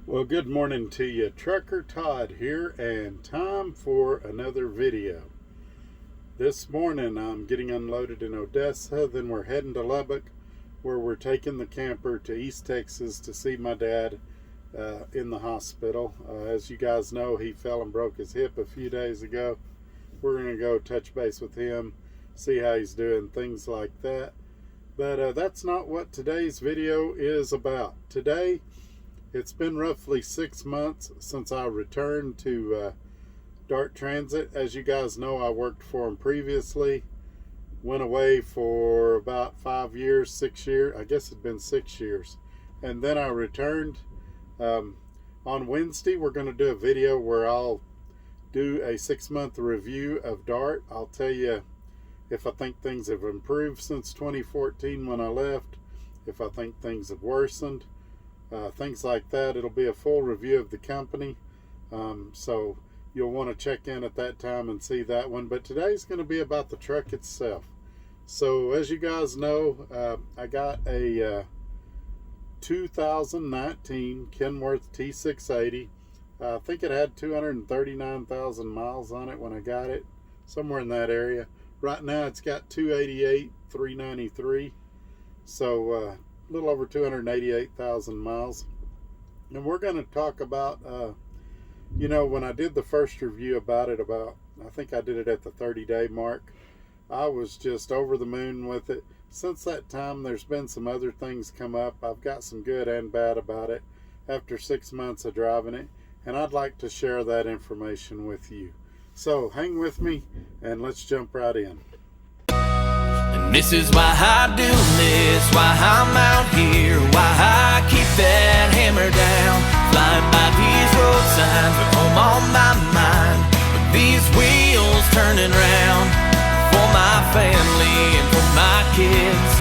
Well, good morning to you. Trucker Todd here, and time for another video. This morning I'm getting unloaded in Odessa, then we're heading to Lubbock, where we're taking the camper to East Texas to see my dad in the hospital. As you guys know, he fell and broke his hip a few days ago. We're going to go touch base with him, see how he's doing, things like that. But that's not what today's video is about. Today, it's been roughly 6 months since I returned to Dart Transit. As you guys know, I worked for them previously. Went away for about 5 years, 6 years. I guess it's been 6 years. And then I returned. On Wednesday, we're going to do a video where I'll do a 6-month review of Dart. I'll tell you if I think things have improved since 2014 when I left, if I think things have worsened. Things like that. It'll be a full review of the company, so you'll want to check in at that time and see that one. But today's going to be about the truck itself. So as you guys know, I got a 2019 Kenworth T680. I think it had 239,000 miles on it when I got it, somewhere in that area. Right now it's got 288,393, so a little over 288,000 miles. And we're going to talk about, when I did the first review about it, I think I did it at the 30-day mark. I was just over the moon with it. Since that time, there's been some other things come up. I've got some good and bad about it after 6 months of driving it, and I'd like to share that information with you. So hang with me and let's jump right in. And this is why I do this, why I'm out here, why I keep that hammer down, flying by these road signs with home on my mind, with these wheels turning round, for my family and for my kids,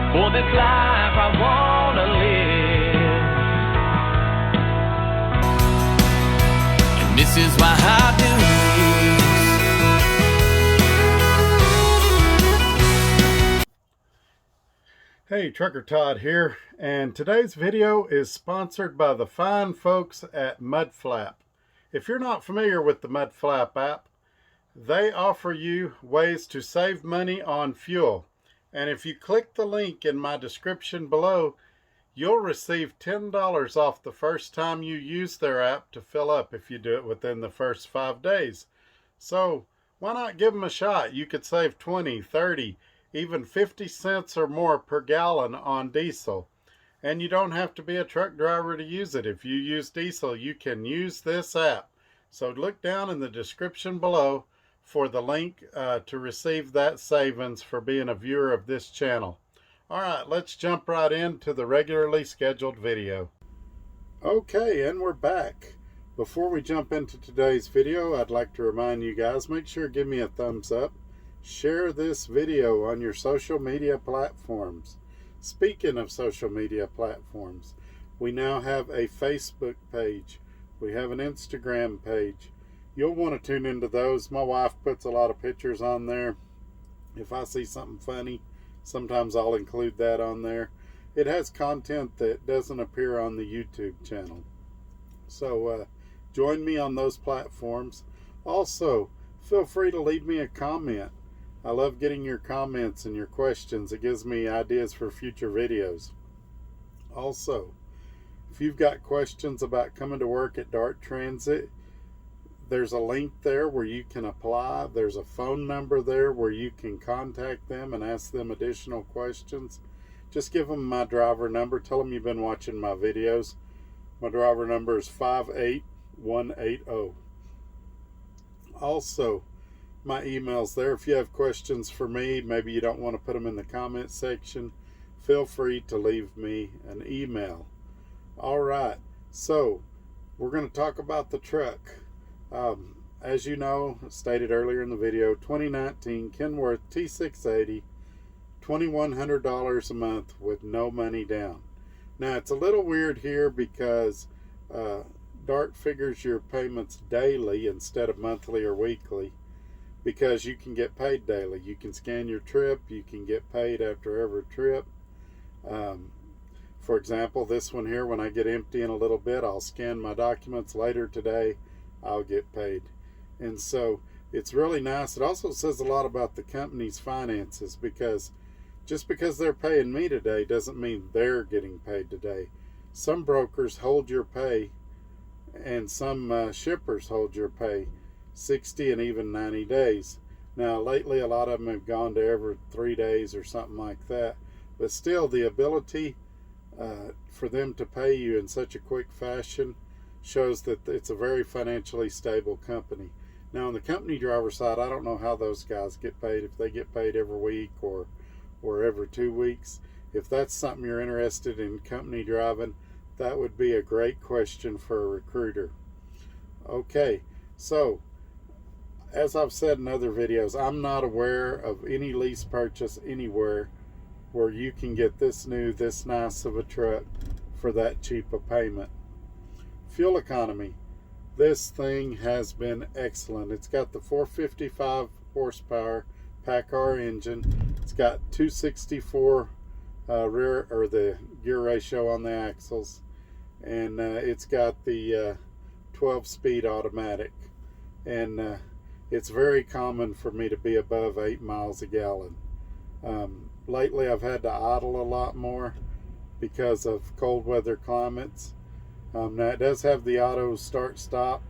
for this life I wanna live. And this is why I do this. Hey, Trucker Todd here, and today's video is sponsored by the fine folks at Mudflap. If you're not familiar with the Mudflap app, they offer you ways to save money on fuel. And if you click the link in my description below, you'll receive $10 off the first time you use their app to fill up if you do it within the first 5 days. So why not give them a shot? You could save 20, 30, even 50 cents or more per gallon on diesel. And you don't have to be a truck driver to use it. If you use diesel, you can use this app. So look down in the description below for the link to receive that savings for being a viewer of this channel. All right, let's jump right into the regularly scheduled video. Okay, and we're back. Before we jump into today's video, I'd like to remind you guys, make sure to give me a thumbs up. Share this video on your social media platforms. Speaking of social media platforms, we now have a Facebook page. We have an Instagram page. You'll want to tune into those. My wife puts a lot of pictures on there. If I see something funny, sometimes I'll include that on there. It has content that doesn't appear on the YouTube channel. So join me on those platforms. Also, feel free to leave me a comment. I love getting your comments and your questions. It gives me ideas for future videos. Also, if you've got questions about coming to work at Dart Transit, there's a link there where you can apply. There's a phone number there where you can contact them and ask them additional questions. Just give them my driver number. Tell them you've been watching my videos. My driver number is 58180. Also, my email's there. If you have questions for me, maybe you don't want to put them in the comment section, feel free to leave me an email. All right, so we're going to talk about the truck. As you know, stated earlier in the video, 2019 Kenworth T680, $2,100 a month with no money down. Now, it's a little weird here because Dart figures your payments daily instead of monthly or weekly, because you can get paid daily. You can scan your trip, you can get paid after every trip. For example, this one here, when I get empty in a little bit, I'll scan my documents. Later today, I'll get paid. And so it's really nice. It also says a lot about the company's finances, because just because they're paying me today doesn't mean they're getting paid today. Some brokers hold your pay, and some shippers hold your pay 60 and even 90 days. Now, lately, a lot of them have gone to every 3 days or something like that. But still, the ability for them to pay you in such a quick fashion shows that it's a very financially stable company. Now, on the company driver side, I don't know how those guys get paid, if they get paid every week or every 2 weeks. If that's something you're interested in, company driving, that would be a great question for a recruiter. Okay, so as I've said in other videos, I'm not aware of any lease purchase anywhere where you can get this new, this nice of a truck for that cheap a payment. Fuel economy. This thing has been excellent. It's got the 455 horsepower PACCAR engine. It's got 264 rear, or the gear ratio on the axles, and it's got the 12-speed automatic. And it's very common for me to be above 8 miles a gallon. Lately, I've had to idle a lot more because of cold weather climates. Now, it does have the auto start-stop,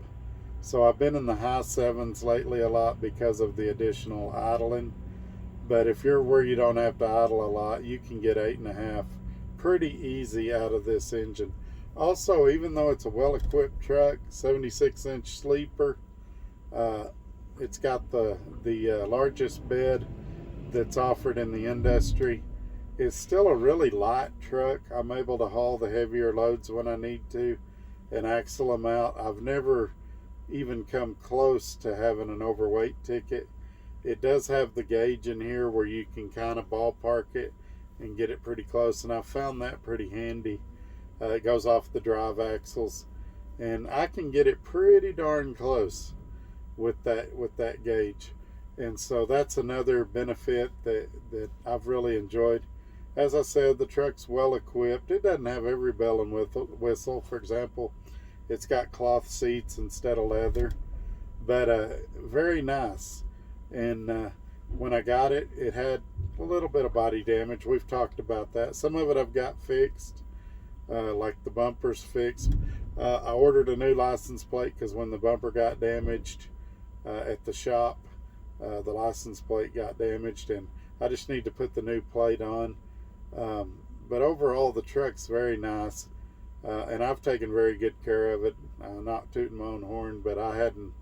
so I've been in the high 7s lately a lot because of the additional idling. But if you're where you don't have to idle a lot, you can get 8.5 pretty easy out of this engine. Also, even though it's a well-equipped truck, 76-inch sleeper, it's got the largest bed that's offered in the industry. It's still a really light truck. I'm able to haul the heavier loads when I need to and axle them out. I've never even come close to having an overweight ticket. It does have the gauge in here where you can kind of ballpark it and get it pretty close, and I found that pretty handy. It goes off the drive axles, and I can get it pretty darn close with that gauge. And so that's another benefit that I've really enjoyed. As I said, the truck's well equipped. It doesn't have every bell and whistle. For example, it's got cloth seats instead of leather, but very nice. And when I got it, it had a little bit of body damage. We've talked about that. Some of it I've got fixed, like the bumper's fixed. I ordered a new license plate because when the bumper got damaged at the shop, the license plate got damaged, and I just need to put the new plate on. But overall, the truck's very nice, and I've taken very good care of it. Not tooting my own horn, but I haven't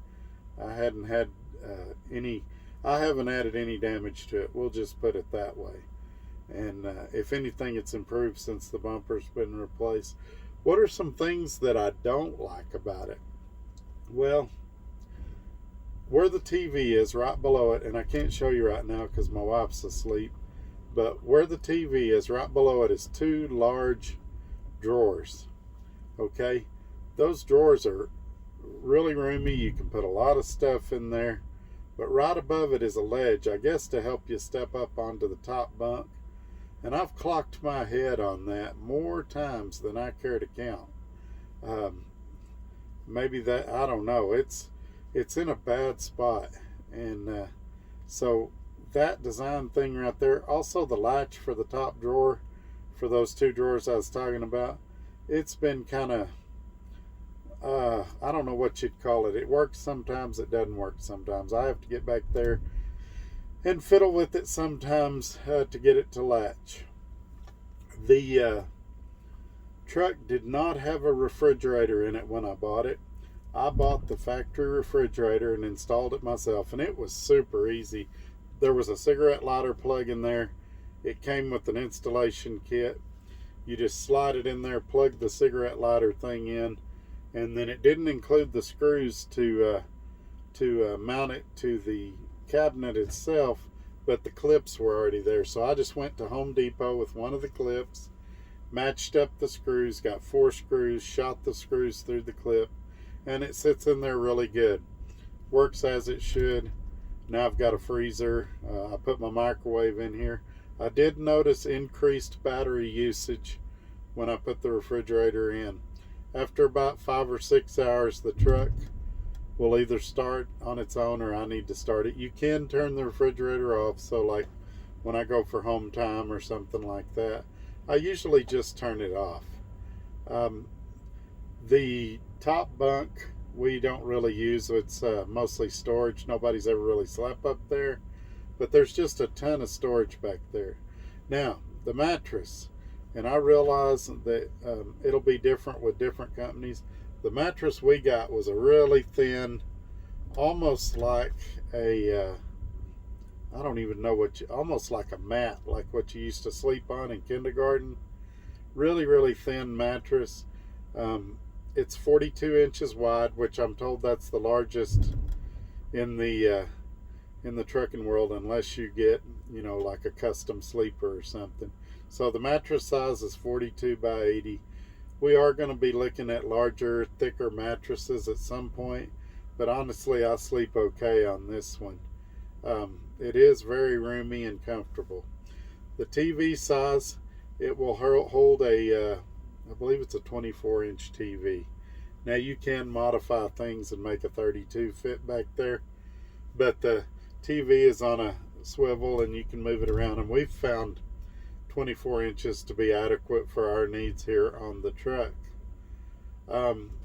added any damage to it. We'll just put it that way. And if anything, it's improved since the bumper's been replaced. What are some things that I don't like about it? Well, where the TV is, right below it, and I can't show you right now because my wife's asleep, but where the TV is, right below it, is 2 large drawers. Okay, those drawers are really roomy. You can put a lot of stuff in there, but right above it is a ledge, I guess to help you step up onto the top bunk. And I've clocked my head on that more times than I care to count. Maybe that, I don't know, it's in a bad spot. And so that design thing right there, also the latch for the top drawer, for those 2 drawers I was talking about, it's been kind of, I don't know what you'd call it. It works sometimes, it doesn't work sometimes. I have to get back there and fiddle with it sometimes to get it to latch. The truck did not have a refrigerator in it when I bought it. I bought the factory refrigerator and installed it myself, and it was super easy. There was a cigarette lighter plug in there. It came with an installation kit. You just slide it in there, plug the cigarette lighter thing in, and then it didn't include the screws to mount it to the cabinet itself, but the clips were already there. So I just went to Home Depot with one of the clips, matched up the screws, got 4 screws, shot the screws through the clip, and it sits in there really good. Works as it should. Now I've got a freezer. I put my microwave in here. I did notice increased battery usage when I put the refrigerator in. After about 5 or 6 hours, the truck will either start on its own or I need to start it. You can turn the refrigerator off, so like when I go for home time or something like that, I usually just turn it off. The top bunk we don't really use. It's mostly storage. Nobody's ever really slept up there, but there's just a ton of storage back there. Now, the mattress, and I realize that it'll be different with different companies. The mattress we got was a really thin, almost like a, I don't even know what almost like a mat, like what you used to sleep on in kindergarten. Really, really thin mattress. It's 42 inches wide, which I'm told that's the largest in the trucking world, unless you get, you know, like a custom sleeper or something. So the mattress size is 42 by 80. We are going to be looking at larger, thicker mattresses at some point, but honestly, I sleep okay on this one. It is very roomy and comfortable. The TV size, it will hold a, I believe it's a 24-inch TV. Now you can modify things and make a 32 fit back there, but the TV is on a swivel and you can move it around, and we've found 24 inches to be adequate for our needs here on the truck.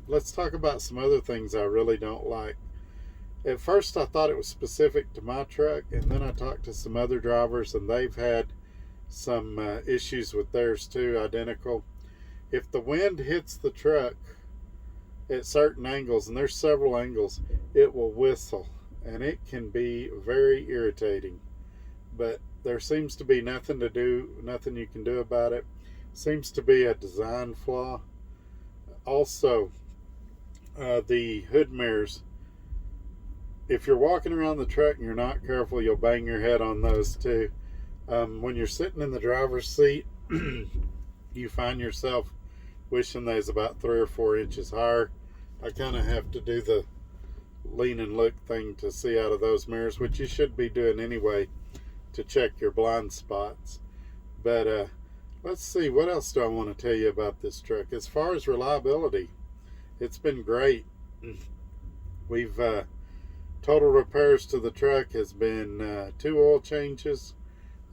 Let's talk about some other things I really don't like. At first I thought it was specific to my truck, and then I talked to some other drivers and they've had some issues with theirs too, identical. If the wind hits the truck at certain angles, and there's several angles, it will whistle, and it can be very irritating. But there seems to be nothing you can do about it. Seems to be a design flaw. Also, the hood mirrors, if you're walking around the truck and you're not careful, you'll bang your head on those too. When you're sitting in the driver's seat, you find yourself wishing they was about 3 or 4 inches higher. I kind of have to do the lean and look thing to see out of those mirrors, which you should be doing anyway to check your blind spots. But let's see, what else do I want to tell you about this truck? As far as reliability, it's been great. We've total repairs to the truck has been 2 oil changes.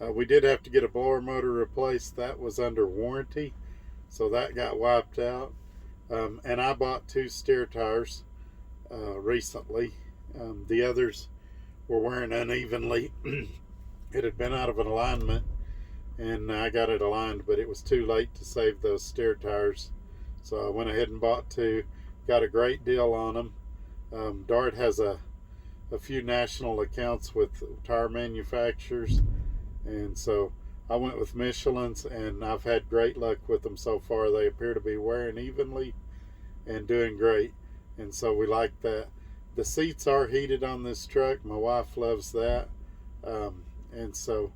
We did have to get a blower motor replaced. That was under warranty, so that got wiped out. And I bought 2 steer tires recently. The others were wearing unevenly. It had been out of an alignment, and I got it aligned, but it was too late to save those steer tires. So I went ahead and bought 2. Got a great deal on them. Dart has a few national accounts with tire manufacturers, and so I went with Michelin's, and I've had great luck with them so far. They appear to be wearing evenly and doing great, and so we like that. The seats are heated on this truck. My wife loves that, and so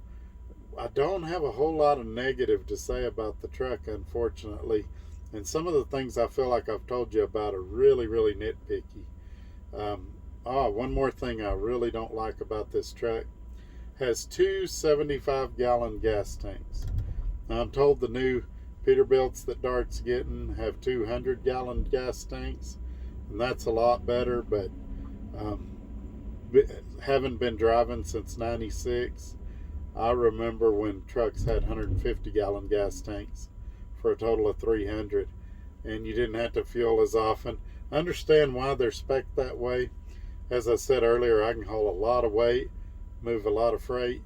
I don't have a whole lot of negative to say about the truck, unfortunately. And some of the things I feel like I've told you about are really, really nitpicky. One more thing I really don't like about this truck. Has 2 75-gallon gas tanks. Now, I'm told the new Peterbilts that Dart's getting have 200-gallon gas tanks, and that's a lot better, but haven't been driving since '96. I remember when trucks had 150-gallon gas tanks for a total of 300, and you didn't have to fuel as often. I understand why they're spec'd that way. As I said earlier, I can haul a lot of weight, move a lot of freight,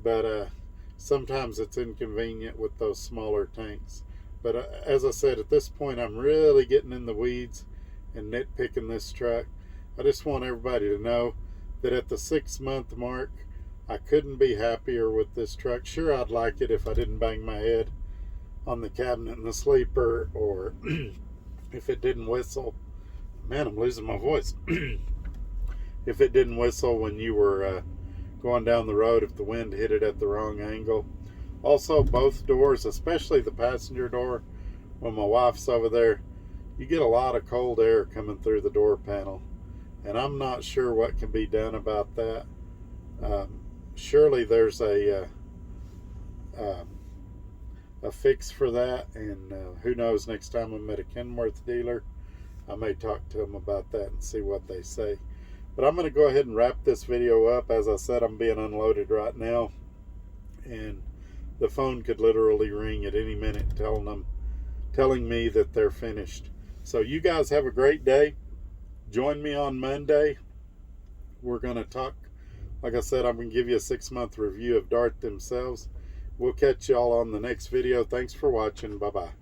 but sometimes it's inconvenient with those smaller tanks. But as I said, at this point I'm really getting in the weeds and nitpicking this truck. I just want everybody to know that at the 6-month mark, I couldn't be happier with this truck. Sure, I'd like it if I didn't bang my head on the cabinet in the sleeper, or if it didn't whistle. Man, I'm losing my voice. If it didn't whistle when you were going down the road, if the wind hit it at the wrong angle. Also, both doors, especially the passenger door, when my wife's over there, you get a lot of cold air coming through the door panel, and I'm not sure what can be done about that. Surely there's a a fix for that, and who knows, next time I'm at a Kenworth dealer, I may talk to them about that and see what they say. But I'm going to go ahead and wrap this video up. As I said, I'm being unloaded right now, and the phone could literally ring at any minute telling me that they're finished. So you guys have a great day. Join me on Monday. We're going to talk, like I said, I'm going to give you a 6-month review of Dart themselves. We'll catch y'all on the next video. Thanks for watching. Bye-bye.